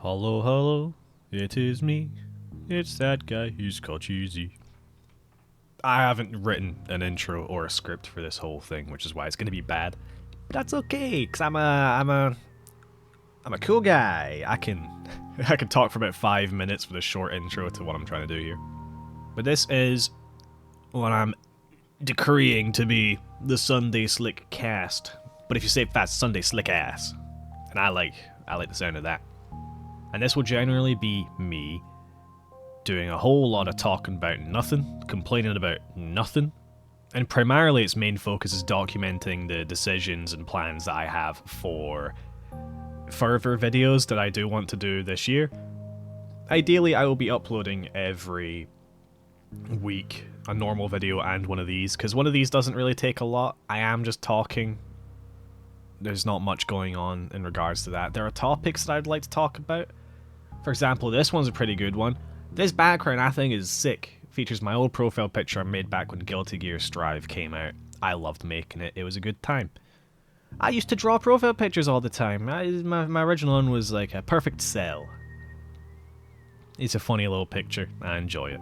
Hello, hello, it is me. It's that guy who's called Cheesy. I haven't written an intro or a script for this whole thing, which is why it's gonna be bad. But that's okay, cause I'm a cool guy. I can I can talk for about 5 minutes with a short intro to what I'm trying to do here. But this is what I'm decreeing to be the Sunday SlickCast. But if you say fast, Sunday Slickass, and I like the sound of that. And this will generally be me doing a whole lot of talking about nothing, complaining about nothing, and primarily its main focus is documenting the decisions and plans that I have for further videos that I do want to do this year. Ideally, I will be uploading every week a normal video and one of these, because one of these doesn't really take a lot. I am just talking. There's not much going on in regards to that. There are topics that I'd like to talk about. For example, this one's a pretty good one. This background I think is sick. It features my old profile picture I made back when Guilty Gear Strive came out. I loved making it. It was a good time. I used to draw profile pictures all the time. My original one was like a perfect cell. It's a funny little picture. I enjoy it.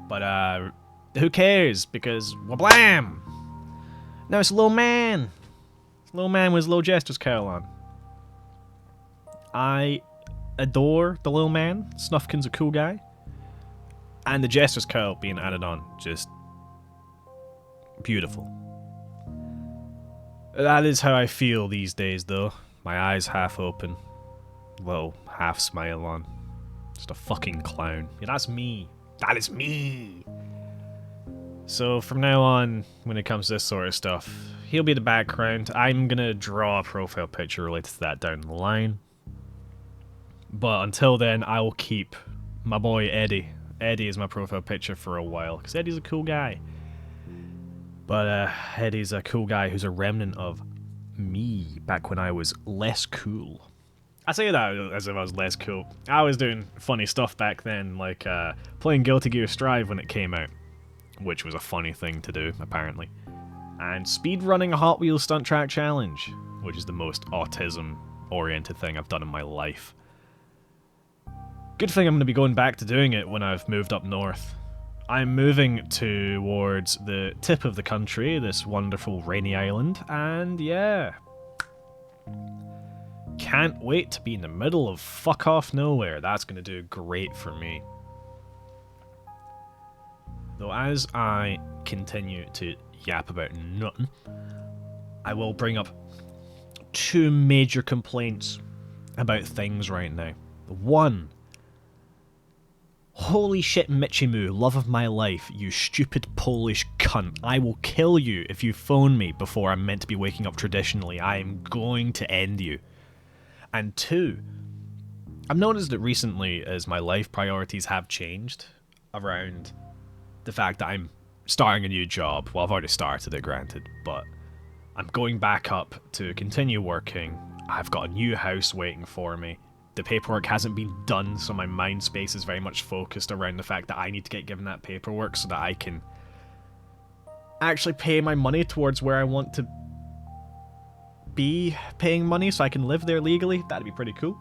But who cares? Because wablam! Now it's Low Man. Low Man with his Low Jester's cowl on. I adore the Low Man. Snufkin's a cool guy. And the Jester's cowl being added on, just beautiful. That is how I feel these days, though. My eyes half open, little half smile on. Just a fucking clown. Yeah, that's me. That is me. So from now on, when it comes to this sort of stuff, he'll be the background. I'm gonna draw a profile picture related to that down the line. But until then, I will keep my boy Eddie. Eddie is my profile picture for a while, because Eddie's a cool guy. But Eddie's a cool guy who's a remnant of me back when I was less cool. I say that as if I was less cool. I was doing funny stuff back then, like playing Guilty Gear Strive when it came out, which was a funny thing to do, apparently. And speedrunning a Hot Wheels Stunt Track Challenge, which is the most autism-oriented thing I've done in my life. Good thing I'm going to be going back to doing it when I've moved up north. I'm moving towards the tip of the country, this wonderful rainy island, and yeah. Can't wait to be in the middle of fuck off nowhere. That's going to do great for me. Though as I continue to yap about nothing, I will bring up two major complaints about things right now. One, holy shit, Michimu, love of my life, you stupid Polish cunt. I will kill you if you phone me before I'm meant to be waking up traditionally. I am going to end you. And two, I've noticed that recently as my life priorities have changed around the fact that I'm starting a new job. Well, I've already started it, granted, but I'm going back up to continue working. I've got a new house waiting for me. The paperwork hasn't been done, so my mind space is very much focused around the fact that I need to get given that paperwork so that I can actually pay my money towards where I want to be paying money so I can live there legally. That'd be pretty cool.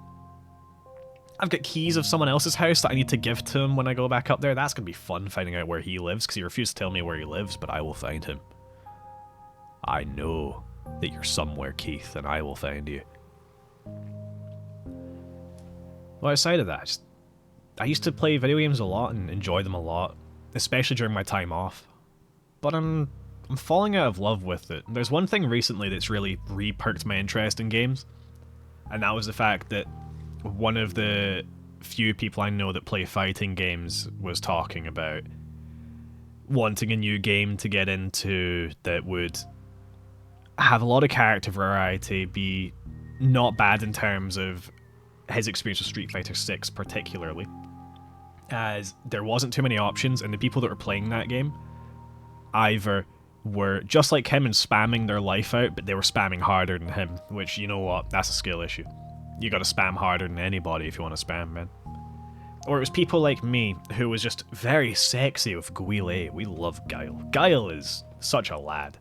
I've got keys of someone else's house that I need to give to him when I go back up there. That's going to be fun, finding out where he lives, because he refused to tell me where he lives, but I will find him. I know that you're somewhere, Keith, and I will find you. Well, outside of that, I used to play video games a lot and enjoy them a lot, especially during my time off. But I'm falling out of love with it. There's one thing recently that's really re-perked my interest in games, and that was the fact that one of the few people I know that play fighting games was talking about wanting a new game to get into that would have a lot of character variety, be not bad in terms of his experience with Street Fighter 6 particularly, as there wasn't too many options, and the people that were playing that game either were just like him and spamming their life out, but they were spamming harder than him, which, you know what, that's a skill issue. You gotta spam harder than anybody if you want to spam, man. Or it was people like me, who was just very sexy with Guile. We love Guile. Guile is such a lad.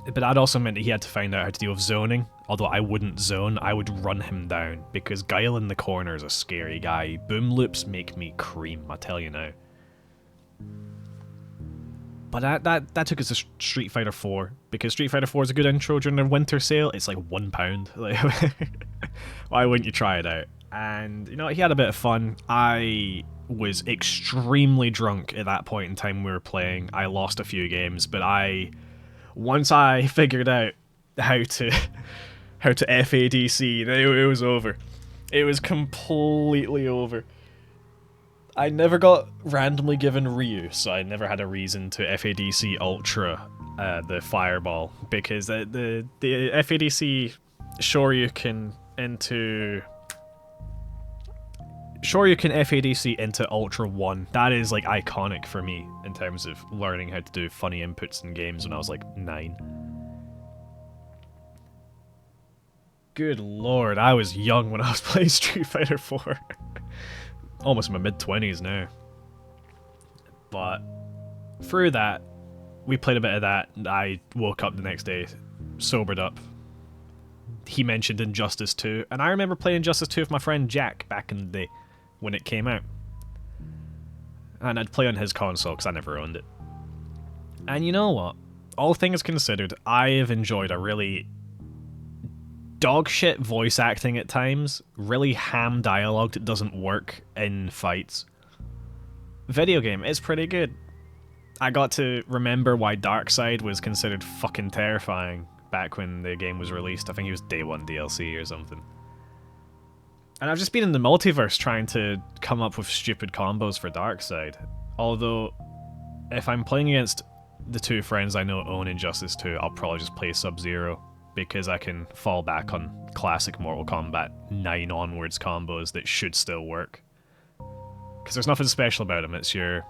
But that also meant that he had to find out how to deal with zoning. Although I wouldn't zone, I would run him down, because Guile in the corner is a scary guy. Boom loops make me cream, I tell you now. But that took us to Street Fighter 4, because Street Fighter 4 is a good intro during their winter sale. It's like £1. Like, why wouldn't you try it out? And, you know, he had a bit of fun. I was extremely drunk at that point in time we were playing. I lost a few games, but once I figured out how to FADC, it was over. It was completely over. I never got randomly given Ryu, so I never had a reason to FADC Ultra the Fireball, because the FADC Shoryuken FADC into Ultra 1, that is like iconic for me in terms of learning how to do funny inputs in games when I was like 9. Good lord, I was young when I was playing Street Fighter 4. Almost in my mid-20s now. But through that, we played a bit of that, and I woke up the next day, sobered up. He mentioned Injustice 2, and I remember playing Injustice 2 with my friend Jack back in the day, when it came out. And I'd play on his console, because I never owned it. And you know what? All things considered, I have enjoyed a really dogshit voice acting at times, really ham dialogue that doesn't work in fights. Video game, it's pretty good. I got to remember why Darkseid was considered fucking terrifying back when the game was released. I think he was day 1 DLC or something. And I've just been in the multiverse trying to come up with stupid combos for Darkseid. Although, if I'm playing against the two friends I know own Injustice 2, I'll probably just play Sub-Zero, because I can fall back on classic Mortal Kombat 9 onwards combos that should still work. Because there's nothing special about them, it's your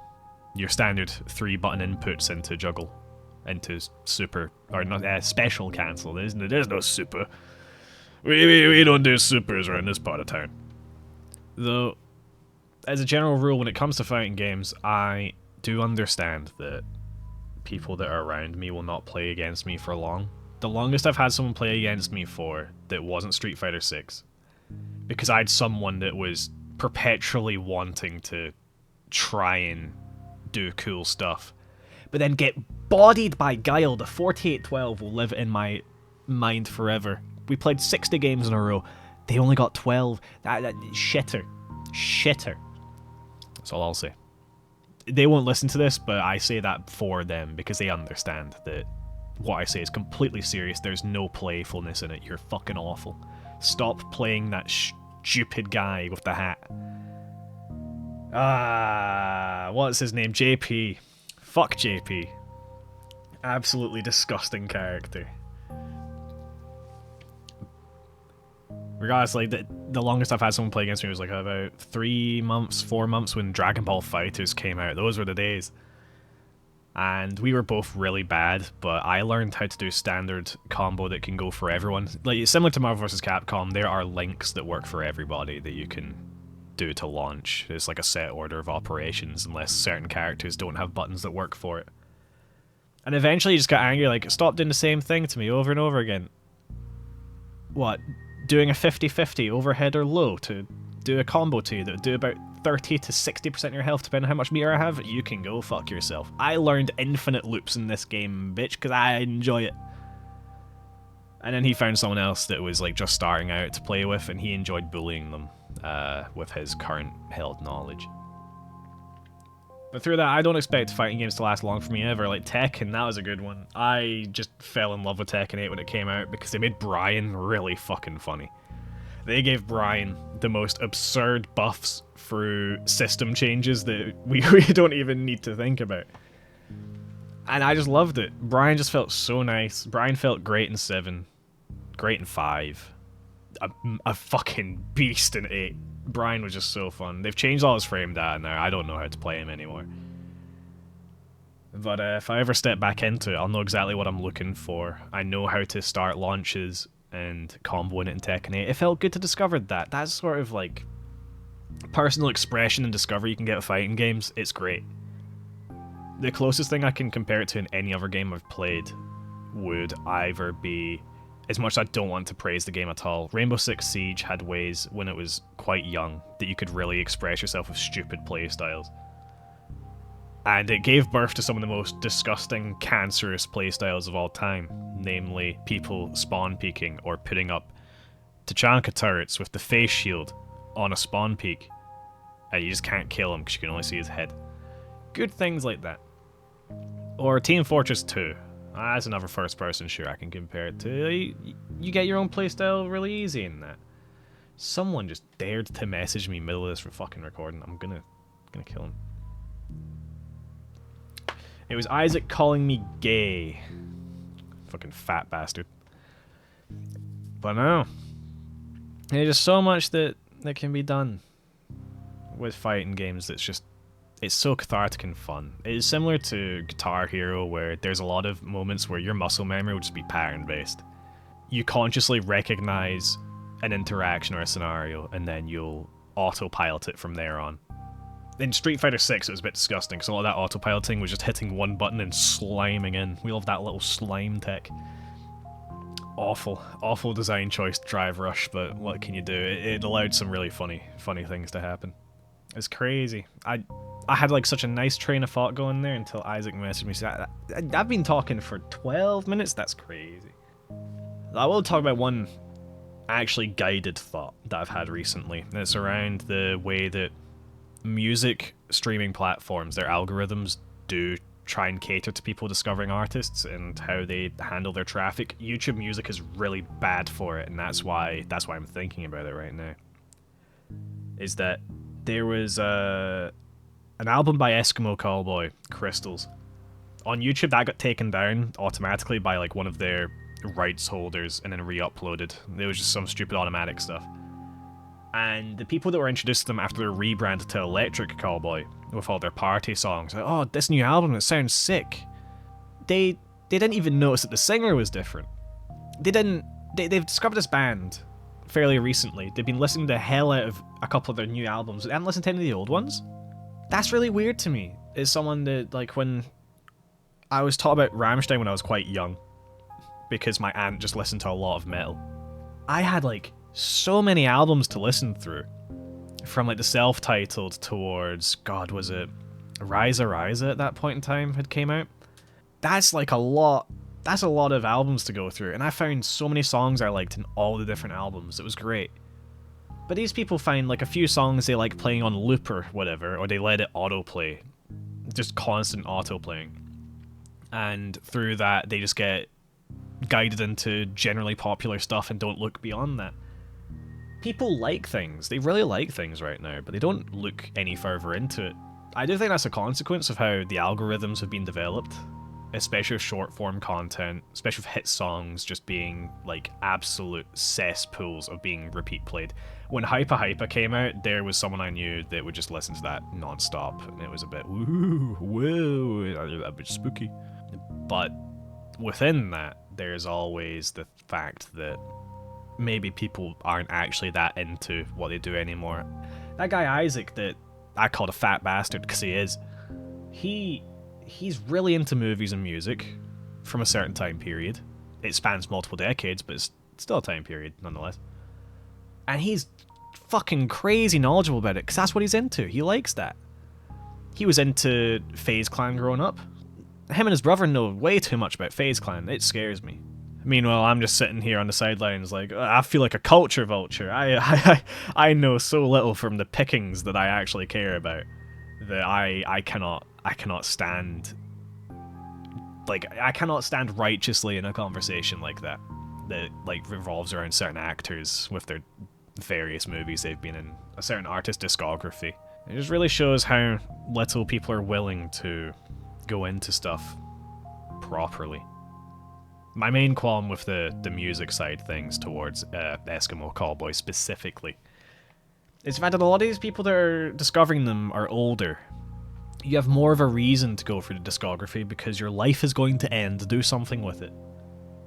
standard 3-button inputs into juggle, into super, or not, special cancel, isn't it? There's no super. We don't do supers around this part of town. Though, as a general rule, when it comes to fighting games, I do understand that people that are around me will not play against me for long. The longest I've had someone play against me for that wasn't Street Fighter 6, because I had someone that was perpetually wanting to try and do cool stuff, but then get bodied by Guile. The 4812 will live in my mind forever. We played 60 games in a row. They only got 12. That shitter. That's all I'll say. They won't listen to this, but I say that for them, because they understand that what I say is completely serious. There's no playfulness in it. You're fucking awful. Stop playing that stupid guy with the hat. What's his name? JP. Fuck JP. Absolutely disgusting character. Regardless, like, the longest I've had someone play against me was like about 3 months, 4 months when Dragon Ball FighterZ came out. Those were the days. And we were both really bad, but I learned how to do standard combo that can go for everyone. Like, similar to Marvel vs. Capcom, there are links that work for everybody that you can do to launch. It's like a set order of operations, unless certain characters don't have buttons that work for it. And eventually you just got angry, like, stop doing the same thing to me over and over again. What? Doing a 50-50 overhead or low to do a combo to you that would do about 30 to 60% of your health, depending on how much meter I have? You can go fuck yourself. I learned infinite loops in this game, bitch, because I enjoy it. And then he found someone else that was like just starting out to play with, and he enjoyed bullying them with his current held knowledge. But through that, I don't expect fighting games to last long for me ever. Like Tekken, that was a good one. I just fell in love with Tekken 8 when it came out because they made Brian really fucking funny. They gave Brian the most absurd buffs through system changes that we don't even need to think about. And I just loved it. Brian just felt so nice. Brian felt great in 7. Great in 5. A fucking beast in 8. Brian was just so fun. They've changed all his frame data now. I don't know how to play him anymore. But if I ever step back into it, I'll know exactly what I'm looking for. I know how to start launches and comboing it in Tekken 8. It felt good to discover that. That's sort of like personal expression and discovery you can get with fighting games. It's great. The closest thing I can compare it to in any other game I've played would either be, as much as I don't want to praise the game at all, Rainbow Six Siege had ways when it was quite young that you could really express yourself with stupid playstyles. And it gave birth to some of the most disgusting, cancerous playstyles of all time, namely people spawn peeking or putting up Tachanka turrets with the face shield on a spawn peak, and you just can't kill him because you can only see his head. Good things like that. Or Team Fortress 2. That's another first-person shooter I can compare it to. You get your own playstyle really easy in that. Someone just dared to message me middle of this fucking recording. I'm gonna kill him. It was Isaac calling me gay. Fucking fat bastard. But no. There's just so much that can be done with fighting games that's just... It's so cathartic and fun. It is similar to Guitar Hero, where there's a lot of moments where your muscle memory will just be pattern-based. You consciously recognize an interaction or a scenario, and then you'll autopilot it from there on. In Street Fighter 6, it was a bit disgusting, because a lot of that autopiloting was just hitting one button and sliming in. We love that little slime tech. Awful design choice, Drive Rush, but what can you do? It allowed some really funny things to happen. It's crazy. I had like such a nice train of thought going there until Isaac messaged me. Said, I've been talking for 12 minutes? That's crazy. I will talk about one actually guided thought that I've had recently. And it's around the way that music streaming platforms, their algorithms do try and cater to people discovering artists and how they handle their traffic. YouTube Music is really bad for it, and that's why I'm thinking about it right now. Is that there was an album by Eskimo Callboy, Crystals. On YouTube, that got taken down automatically by like one of their rights holders and then re-uploaded. There was just some stupid automatic stuff. And the people that were introduced to them after their rebrand to Electric Callboy, with all their party songs, like, oh, this new album, it sounds sick. They didn't even notice that the singer was different. They've discovered this band fairly recently. They've been listening to the hell out of a couple of their new albums. They haven't listened to any of the old ones. That's really weird to me. As someone that, like, when I was taught about Rammstein when I was quite young, because my aunt just listened to a lot of metal, I had, like, so many albums to listen through. From, like, the self-titled towards, God, was it Ryza at that point in time had came out? That's, like, a lot. That's a lot of albums to go through, and I found so many songs I liked in all the different albums. It was great. But these people find, like, a few songs they like playing on loop or whatever, or they let it autoplay. Just constant autoplaying. And through that, they just get guided into generally popular stuff and don't look beyond that. People like things. They really like things right now, but they don't look any further into it. I do think that's a consequence of how the algorithms have been developed, especially with short-form content, especially with hit songs just being, like, absolute cesspools of being repeat played. When Hypa came out, there was someone I knew that would just listen to that non-stop, and it was a bit, whoa, a bit spooky. But within that, there's always the fact that maybe people aren't actually that into what they do anymore. That guy Isaac that I called a fat bastard, because he is, he's really into movies and music from a certain time period. It spans multiple decades, but it's still a time period nonetheless. And he's fucking crazy knowledgeable about it, because that's what he's into. He likes that. He was into FaZe Clan growing up. Him and his brother know way too much about FaZe Clan. It scares me. Meanwhile, I'm just sitting here on the sidelines like, I feel like a culture vulture. I know so little from the pickings that I actually care about that I cannot stand, like, I cannot stand righteously in a conversation like that like revolves around certain actors with their various movies they've been in, a certain artist discography. It just really shows how little people are willing to go into stuff properly. My main qualm with the music side things towards Eskimo Callboy specifically is the fact that a lot of these people that are discovering them are older. You have more of a reason to go through the discography because your life is going to end. Do something with it.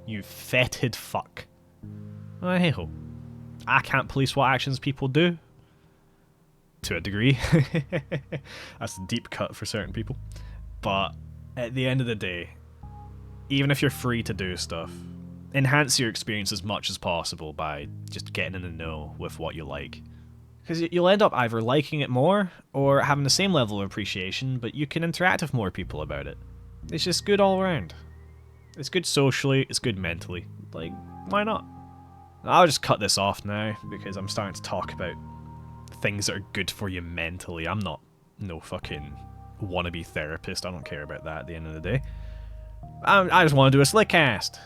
You fetid fuck. Well, hey ho. I can't police what actions people do. To a degree. That's a deep cut for certain people. But at the end of the day, even if you're free to do stuff, enhance your experience as much as possible by just getting in the know with what you like. Because you'll end up either liking it more or having the same level of appreciation, but you can interact with more people about it. It's just good all around. It's good socially, it's good mentally. Like, why not? I'll just cut this off now because I'm starting to talk about things that are good for you mentally. I'm not no fucking wannabe therapist. I don't care about that at the end of the day. I just want to do a SlickCast.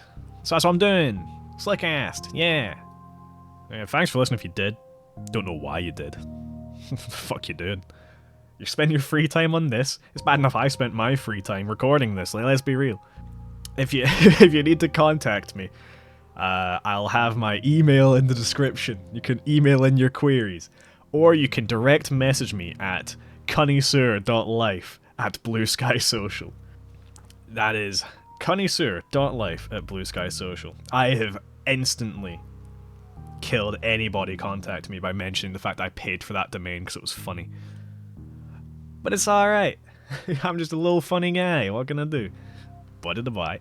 So that's what I'm doing. SlickCast, yeah. Thanks for listening if you did. Don't know why you did. The fuck you doing? You spend your free time on this. It's bad enough I spent my free time recording this. Like, let's be real. If you if you need to contact me, I'll have my email in the description. You can email in your queries, or you can direct message me at connoisseur.life at Blue Sky Social. That is connoisseur.life at Blue Sky Social. I have instantly killed anybody contacting me by mentioning the fact I paid for that domain because it was funny. But it's alright. I'm just a little funny guy. What can I do? Bye to the bye.